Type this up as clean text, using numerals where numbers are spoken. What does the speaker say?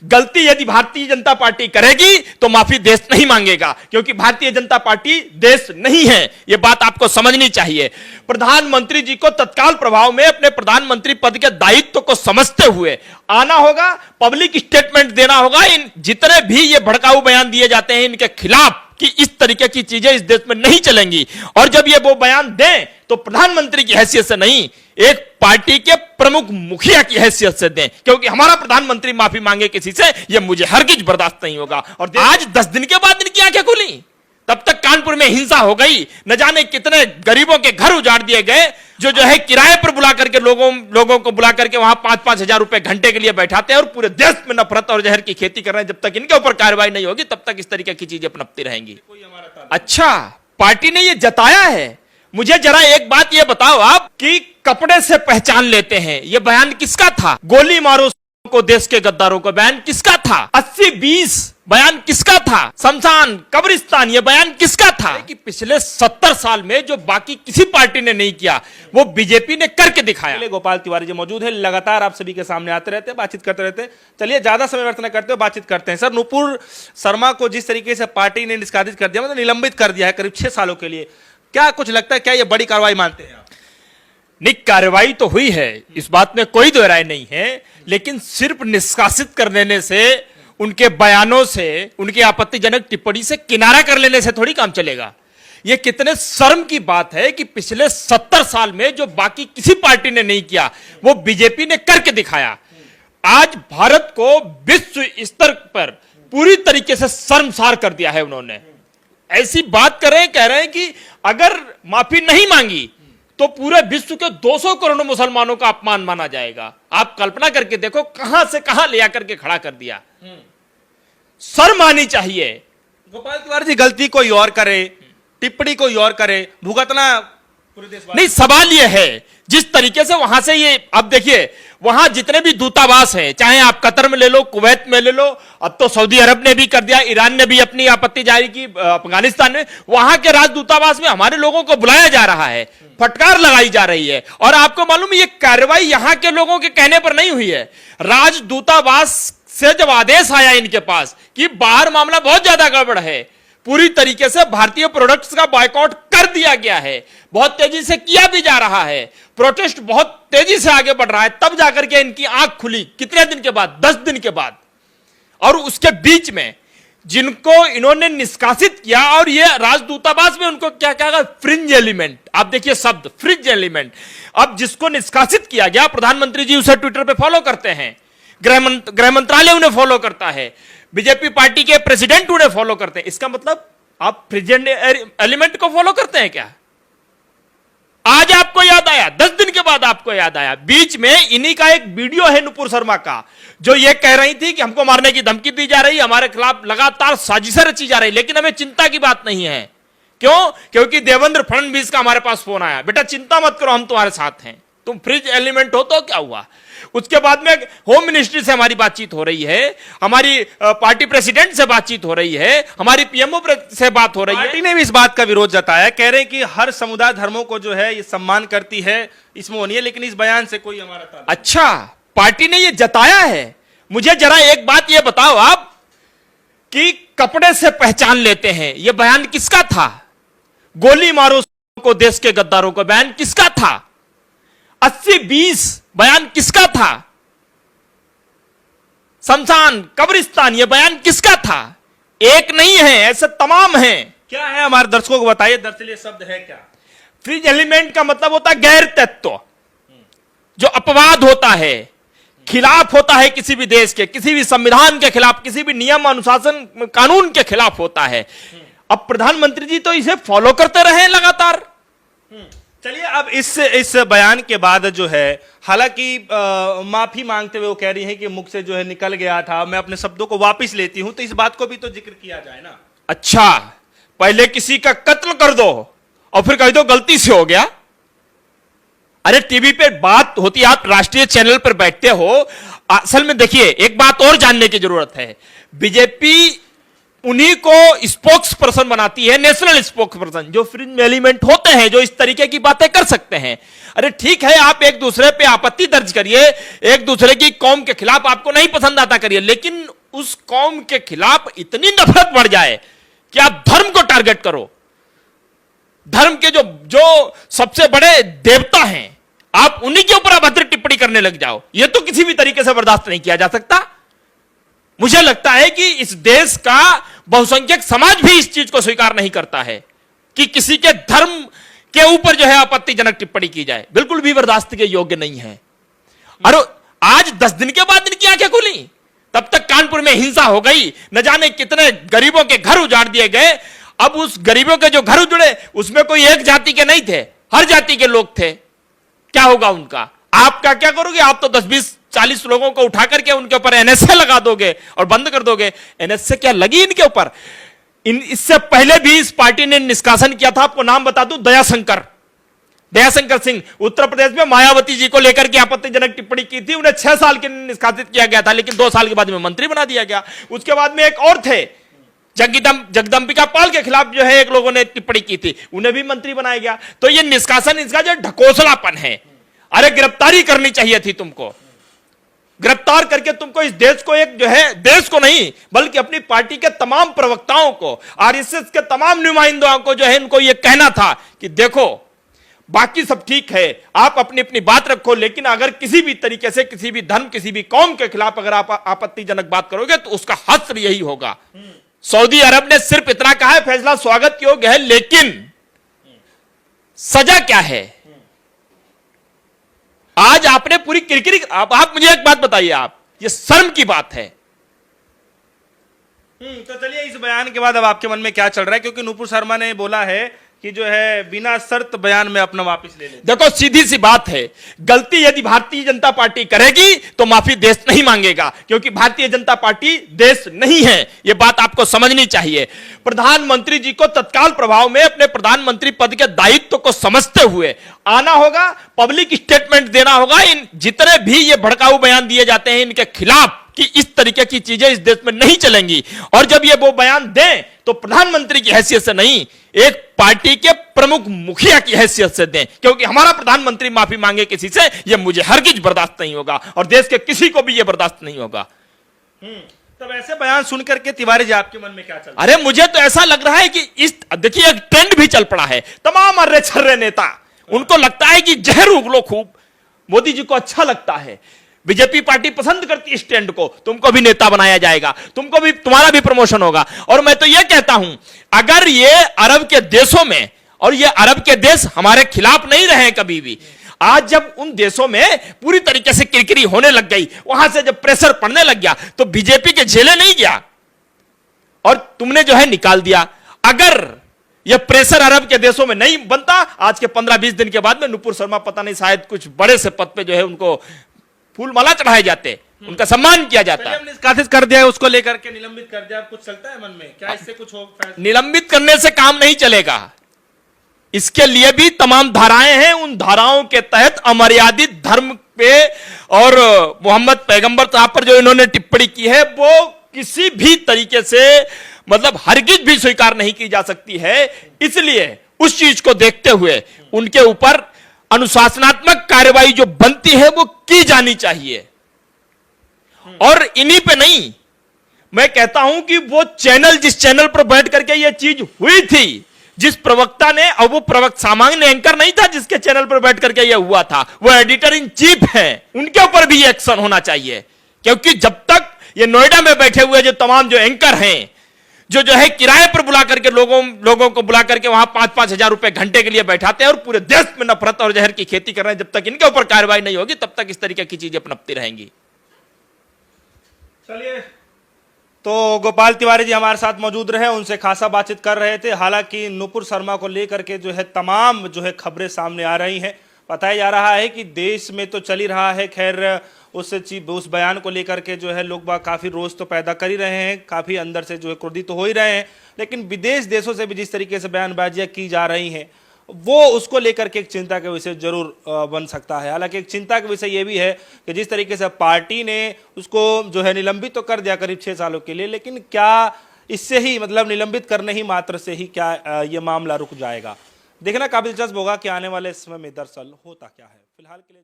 गलती यदि भारतीय जनता पार्टी करेगी तो माफी देश नहीं मांगेगा, क्योंकि भारतीय जनता पार्टी देश नहीं है। यह बात आपको समझनी चाहिए। प्रधानमंत्री जी को तत्काल प्रभाव में अपने प्रधानमंत्री पद के दायित्व को समझते हुए आना होगा, पब्लिक स्टेटमेंट देना होगा। इन जितने भी ये भड़काऊ बयान दिए जाते हैं इनके खिलाफ कि इस तरीके की चीजें इस देश में नहीं चलेंगी, और जब ये वो बयान दें तो प्रधानमंत्री की हैसियत से नहीं, एक पार्टी के प्रमुख मुखिया की हैसियत से दें, क्योंकि हमारा प्रधानमंत्री माफी मांगे किसी से, यह मुझे हरगिज बर्दाश्त नहीं होगा। और आज 10 दिन के बाद इनकी आंखें खुली, तब तक कानपुर में हिंसा हो गई, न जाने कितने गरीबों के घर उजाड़ दिए गए, जो है किराए पर बुला करके लोगों को बुला करके वहां 5-5 हजार रुपए घंटे के लिए बैठाते हैं और पूरे देश में नफरत और जहर की खेती कर रहे हैं। जब तक इनके ऊपर कार्रवाई नहीं होगी तब तक इस तरीके की चीजें पनपती रहेंगी। अच्छा, पार्टी ने यह जताया है। मुझे जरा एक बात यह बताओ आप कि कपड़े से पहचान लेते हैं, यह बयान किसका था? गोली मारो को देश के गद्दारों को बयान किसका था? 80-20 बयान किसका था? शमशान कब्रिस्तान ये बयान किसका था? कि पिछले 70 साल में जो बाकी किसी पार्टी ने नहीं किया वो बीजेपी ने करके दिखाया। गोपाल तिवारी जी मौजूद है, लगातार आप सभी के सामने आते रहते हैं, बातचीत करते रहते हैं। चलिए ज्यादा समय व्यर्थ न करते हो, बातचीत करते हैं। सर, नुपुर शर्मा को जिस तरीके से पार्टी ने निष्कासित कर दिया, मतलब निलंबित कर दिया है करीब 6 सालों के लिए, क्या कुछ लगता है, क्या ये बड़ी कार्रवाई मानते हैं आप? नहीं, कार्रवाई तो हुई है, इस बात में कोई दो राय नहीं है, लेकिन सिर्फ निष्कासित कर देने से, उनके बयानों से, उनकी आपत्तिजनक टिप्पणी से किनारा कर लेने से थोड़ी काम चलेगा। यह कितने शर्म की बात है कि पिछले 70 साल में जो बाकी किसी पार्टी ने नहीं किया वो बीजेपी ने करके दिखाया। आज भारत को विश्व स्तर पर पूरी तरीके से शर्मसार कर दिया है उन्होंने। ऐसी बात कर रहे हैं, कह रहे हैं कि अगर माफी नहीं मांगी तो पूरे विश्व के 200 करोड़ मुसलमानों का अपमान माना जाएगा। आप कल्पना करके देखो कहां से कहां ले आकर के खड़ा कर दिया। शर्म आनी चाहिए। गोपाल तिवारी जी, गलती कोई और करे, टिप्पणी कोई और करे, भुगतना पूरे देश नहीं। सवाल यह है जिस तरीके से वहां से ये, अब देखिए वहां जितने भी दूतावास हैं, चाहे आप कतर में ले लो, कुवैत में ले लो, अब तो सऊदी अरब ने भी कर दिया, ईरान ने भी अपनी आपत्ति जारी की, अफगानिस्तान में, वहां के राजदूतावास में हमारे लोगों को बुलाया जा रहा है, फटकार लगाई जा रही है। और आपको मालूम है ये कार्रवाई यहां के लोगों के कहने पर नहीं हुई है। राजदूतावास से जब आदेश आया इनके पास कि बाहर मामला बहुत ज्यादा गड़बड़ है, पूरी तरीके से भारतीय प्रोडक्ट्स का बॉयकॉट कर दिया गया है, बहुत तेजी से किया भी जा रहा है, प्रोटेस्ट बहुत तेजी से आगे बढ़ रहा है, तब जाकर के इनकी आंख खुली। कितने दिन के बाद? 10 दिन के बाद। और उसके बीच में जिनको इन्होंने निष्कासित किया, और ये राजदूतावास में उनको क्या कहा, फ्रिंज एलिमेंट। आप देखिए शब्द फ्रिंज एलिमेंट। अब जिसको निष्कासित किया गया, प्रधानमंत्री जी उसे ट्विटर पे फॉलो करते हैं, गृह मंत्रालय उन्हें फॉलो करता है, बीजेपी पार्टी के प्रेसिडेंट उन्हें फॉलो करते हैं। इसका मतलब आप फ्रिंज एलिमेंट को फॉलो करते हैं क्या? आज आपको याद आया, 10 दिन के बाद आपको याद आया। बीच में इन्हीं का एक वीडियो है नुपुर शर्मा का, जो ये कह रही थी कि हमको मारने की धमकी दी जा रही, हमारे खिलाफ लगातार साजिशें रची जा रही, लेकिन हमें चिंता की बात नहीं है। क्यों? क्योंकि देवेंद्र फडणवीस का हमारे पास फोन आया, बेटा चिंता मत करो, हम तुम्हारे साथ हैं, तुम फ्रिज एलिमेंट हो तो क्या हुआ। उसके बाद में होम मिनिस्ट्री से हमारी बातचीत हो रही है, हमारी पार्टी प्रेसिडेंट से बातचीत हो रही है, हमारी पीएमओ से बात हो रही है। पार्टी ने भी इस बात का विरोध जताया, कह रहे हैं कि हर समुदाय धर्मों को जो है ये सम्मान करती है, इसमें होनी है, लेकिन इस बयान से कोई हमारा अच्छा, पार्टी ने ये जताया है। मुझे जरा एक बात ये बताओ आप कि कपड़े से पहचान लेते हैं, यह बयान किसका था? गोली मारो को देश के गद्दारों को बयान किसका था? 80-20 बयान किसका था? शमशान कब्रिस्तान ये बयान किसका था? एक नहीं है, ऐसे तमाम हैं। क्या है, हमारे दर्शकों को बताइए, दरअसल ये शब्द है क्या? फ्रिज एलिमेंट का मतलब होता है गैर तत्व, जो अपवाद होता है, खिलाफ होता है किसी भी देश के, किसी भी संविधान के खिलाफ, किसी भी नियम अनुशासन कानून के खिलाफ होता है। अब प्रधानमंत्री जी तो इसे फॉलो करते रहे लगातार। चलिए, अब इस बयान के बाद जो है, हालांकि माफी मांगते हुए वो कह रही हैं कि मुख से जो है निकल गया था, मैं अपने शब्दों को वापस लेती हूं, तो इस बात को भी तो जिक्र किया जाए ना। अच्छा, पहले किसी का कत्ल कर दो और फिर कह दो गलती से हो गया। अरे टीवी पे बात होती, आप राष्ट्रीय चैनल पर बैठते हो। असल में देखिए, एक बात और जानने की जरूरत है। बीजेपी उन्हीं को स्पोक्स पर्सन बनाती है, नेशनल स्पोक्स पर्सन, जो फ्रिंज एलिमेंट होते हैं, जो इस तरीके की बातें कर सकते हैं। अरे ठीक है, आप एक दूसरे पे आपत्ति दर्ज करिए, एक दूसरे की कौम के खिलाफ आपको नहीं पसंद आता करिए, लेकिन उस कौम के खिलाफ इतनी नफरत बढ़ जाए कि आप धर्म को टारगेट करो, धर्म के जो जो सबसे बड़े देवता हैं, आप उन्हीं के ऊपर अभद्र टिप्पणी करने लग जाओ, यह तो किसी भी तरीके से बर्दाश्त नहीं किया जा सकता। मुझे लगता है कि इस देश का बहुसंख्यक समाज भी इस चीज को स्वीकार नहीं करता है कि किसी के धर्म के ऊपर जो है आपत्तिजनक टिप्पणी की जाए, बिल्कुल भी बर्दाश्त के योग्य नहीं है। और आज 10 दिन के बाद इनकी आंखें खुली, तब तक कानपुर में हिंसा हो गई, न जाने कितने गरीबों के घर उजाड़ दिए गए। अब उस गरीबों के जो घर उजड़े उसमें कोई एक जाति के नहीं थे, हर जाति के लोग थे। क्या होगा उनका? आपका क्या करोगे? आप तो 10, 20, 40 लोगों को उठा करके उनके ऊपर एनएसए लगा दोगे और बंद कर दोगे। एनएसए क्या लगी इनके ऊपर? इससे पहले भी इस पार्टी ने निष्कासन किया था, आपको नाम बता दूं, दयाशंकर सिंह, उत्तर प्रदेश में मायावती जी को लेकर के आपत्तिजनक टिप्पणी की थी, उन्हें 6 साल के निष्कासित किया गया था, लेकिन 2 साल के बाद में मंत्री बना दिया गया। उसके बाद में एक और थे, जगदंबिका पाल के खिलाफ जो है एक लोगों ने टिप्पणी की थी, उन्हें भी मंत्री बनाया गया। तो ये निष्कासन, इसका जो ढकोसलापन है, अरे गिरफ्तारी करनी चाहिए थी तुमको, गिरफ्तार करके तुमको इस देश को, एक जो है देश को नहीं बल्कि अपनी पार्टी के तमाम प्रवक्ताओं को, आरएसएस के तमाम नुमाइंदों को जो है इनको यह कहना था कि देखो बाकी सब ठीक है, आप अपनी अपनी बात रखो, लेकिन अगर किसी भी तरीके से किसी भी धर्म, किसी भी कौम के खिलाफ अगर आप आपत्तिजनक बात करोगे तो उसका हश्र यही होगा। सऊदी अरब ने सिर्फ इतना कहा है, फैसला स्वागत योग्य है, लेकिन सजा क्या है? आज आपने पूरी किरकिरी, आप मुझे एक बात बताइए, आप, ये शर्म की बात है। तो चलिए, इस बयान के बाद अब आपके मन में क्या चल रहा है? क्योंकि नुपुर शर्मा ने बोला है कि जो है बिना शर्त बयान में अपना वापस ले ले। देखो सीधी सी बात है, गलती यदि भारतीय जनता पार्टी करेगी तो माफी देश नहीं मांगेगा, क्योंकि भारतीय जनता पार्टी देश नहीं है, यह बात आपको समझनी चाहिए। प्रधानमंत्री जी को तत्काल प्रभाव में अपने प्रधानमंत्री पद के दायित्व को समझते हुए आना होगा, पब्लिक स्टेटमेंट देना होगा। इन जितने भी ये भड़काऊ बयान दिए जाते हैं इनके खिलाफ कि इस तरीके की चीजें इस देश में नहीं चलेंगी, और जब ये वो बयान दें तो प्रधानमंत्री की हैसियत से नहीं, एक पार्टी के प्रमुख मुखिया की हैसियत से दें, क्योंकि हमारा प्रधानमंत्री माफी मांगे किसी से, यह मुझे हरगिज बर्दाश्त नहीं होगा और देश के किसी को भी यह बर्दाश्त नहीं होगा। तब ऐसे बयान सुनकर के तिवारी जी आपके मन में क्या चल रहा है? अरे मुझे तो ऐसा लग रहा है कि इस, देखिए एक ट्रेंड भी चल पड़ा है, तमाम अर्रे छर्रे नेता, उनको लगता है कि जहर उगलो खूब, मोदी जी को अच्छा लगता है, बीजेपी पार्टी पसंद करती है इस ट्रेंड को, तुमको भी नेता बनाया जाएगा, तुमको भी, तुम्हारा भी प्रमोशन होगा। और मैं तो यह कहता हूं, अगर ये अरब के देशों में, और ये अरब के देश हमारे खिलाफ नहीं रहे कभी भी, आज जब उन देशों में पूरी तरीके से किरकिरी होने लग गई, वहां से जब प्रेशर पड़ने लग गया, तो बीजेपी के झेले नहीं गया और तुमने जो है निकाल दिया। अगर यह प्रेशर अरब के देशों में नहीं बनता, आज के 15-20 दिन के बाद में नुपुर शर्मा पता नहीं शायद कुछ बड़े से पद पे जो है उनको फूल माला चढ़ाए जाते, उनका सम्मान किया जाता है। निष्कासित कर दिया, उसको लेकर के निलंबित कर दिया, कुछ चलता है मन में? क्या इससे कुछ हो? निलंबित करने से काम नहीं चलेगा, इसके लिए भी तमाम धाराएं हैं, उन धाराओं के तहत अमर्यादित धर्म पे और मोहम्मद पैगंबर साहब पर जो इन्होंने टिप्पणी की है, वो किसी भी तरीके से मतलब हरगिज भी स्वीकार नहीं की जा सकती है। इसलिए उस चीज को देखते हुए उनके ऊपर अनुशासनात्मक कार्रवाई जो बनती है वो की जानी चाहिए, और इन्हीं पे नहीं, मैं कहता हूं कि वो चैनल, जिस चैनल पर बैठ करके ये चीज हुई थी, जिस प्रवक्ता ने, और वो प्रवक्ता सामान्य एंकर नहीं था जिसके चैनल पर बैठ करके ये हुआ था, वो एडिटर इन चीफ हैं, उनके ऊपर भी एक्शन होना चाहिए। क्योंकि जब तक ये नोएडा में बैठे हुए जो तमाम जो एंकर हैं, जो है किराए पर बुला करके लोगों को बुला करके वहां 5-5 हजार रुपए घंटे के लिए बैठाते हैं और पूरे देश में नफरत और जहर की खेती कर रहे हैं, जब तक इनके ऊपर कार्रवाई नहीं होगी तब तक इस तरीके की चीजें पनपती रहेंगी। चलिए, तो गोपाल तिवारी जी हमारे साथ मौजूद रहे, उनसे खासा बातचीत कर रहे थे। हालांकि नुपुर शर्मा को लेकर के जो है तमाम जो है खबरें सामने आ रही हैं, बताया जा रहा है कि देश में तो चल ही रहा है, खैर उस बयान को लेकर के जो है लोग काफ़ी रोष तो पैदा कर ही रहे हैं, काफ़ी अंदर से जो है क्रोधित तो हो ही रहे हैं, लेकिन विदेश देशों से भी जिस तरीके से बयानबाजियाँ की जा रही हैं वो उसको लेकर के एक चिंता का विषय जरूर बन सकता है। हालांकि एक चिंता का विषय ये भी है कि जिस तरीके से पार्टी ने उसको जो है निलंबित तो कर दिया करीब 6 सालों के लिए, लेकिन क्या इससे ही मतलब निलंबित करने ही मात्र से ही क्या ये मामला रुक जाएगा। देखना काफी दिलचस्प होगा कि आने वाले समय में दरअसल होता क्या है। फिलहाल के लिए